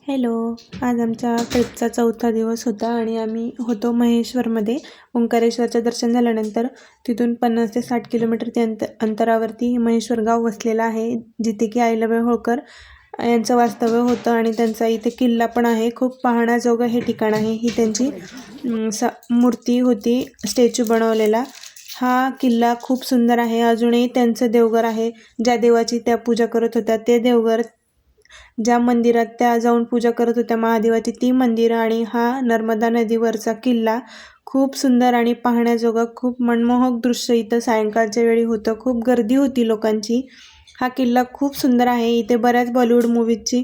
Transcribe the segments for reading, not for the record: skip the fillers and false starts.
Hello, आज आमच्या ट्रिपचा चौथा दिवस होता आणि आम्ही होतो महेश्वरमध्ये. ओंकारेश्वरचं दर्शन झाल्यानंतर तिथून 50 ते 60 किलोमीटर अंतरावरती महेश्वर गाव वसलेलं आहे, जिथे की अहिल्याबाई होळकर यांचं वास्तव्य होतं आणि त्यांचा इथे किल्ला पण आहे. खूप पाहण्याजोगं हे ठिकाण आहे. ही त्यांची मूर्ती होती, स्टॅच्यू बनवलेला. हा किल्ला खूप सुंदर आहे. अजूनही त्यांचं देवघर आहे. ज्या देवाची त्या पूजा करत होत्या ते देवघर, ज्या मंदिरात त्या जाऊन पूजा करत होत्या महादेवाची ती मंदिरं आणि हा नर्मदा नदीवरचा किल्ला खूप सुंदर आणि पाहण्याजोगा, खूप मनमोहक दृश्य इथं सायंकाळच्या वेळी होतं. खूप गर्दी होती लोकांची. हा किल्ला खूप सुंदर आहे. इथे बऱ्याच बॉलिवूड मूवीजची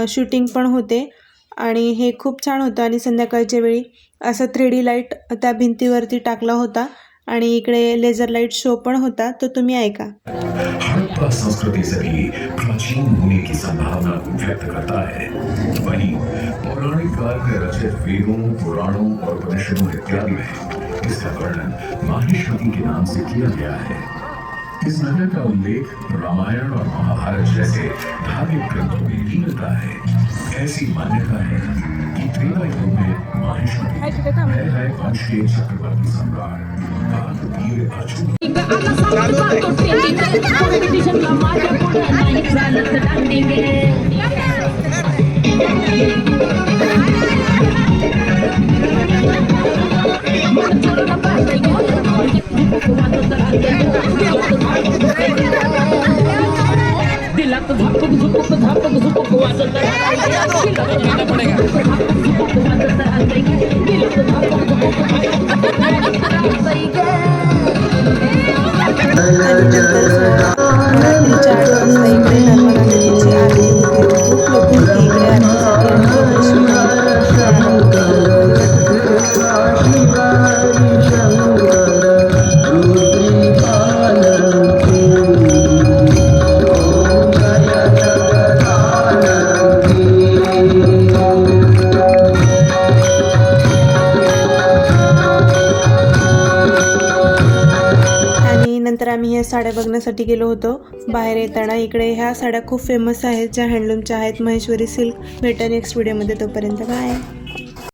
शूटिंग पण होते आणि हे खूप छान होतं. आणि संध्याकाळच्या वेळी असं 3D लाईट त्या भिंतीवरती टाकला होता आणि इकडे लेझर लाईट शो पण होता, तो तुम्ही ऐका. हड़प्पा संस्कृति से भी प्राचीन होने की संभावना को व्यक्त करता है। वहीं पौराणिक काल में रचित वेदों, पुराणों और उपनिषदों इत्यादि में इसका वर्णन माहिष्मति के नाम से किया गया है। इस नगर का उल्लेख रामायण और महाभारत जैसे धार्मिक ग्रंथों में भी मिलता है। ऐसी मान्यता है कि त्रेतायुग में माहिष्मति है वंश के चक्रवर्ती सम्राट कालवीर अर्जुन नंतर आम्ही ह्या साड्या बघण्यासाठी गेलो होतो. बाहेर येताना इकडे ह्या साड्या खूप फेमस आहेत, ज्या हँडलूमच्या आहेत, महेश्वरी सिल्क. भेटा नेक्स्ट व्हिडिओमध्ये. तोपर्यंत बाय.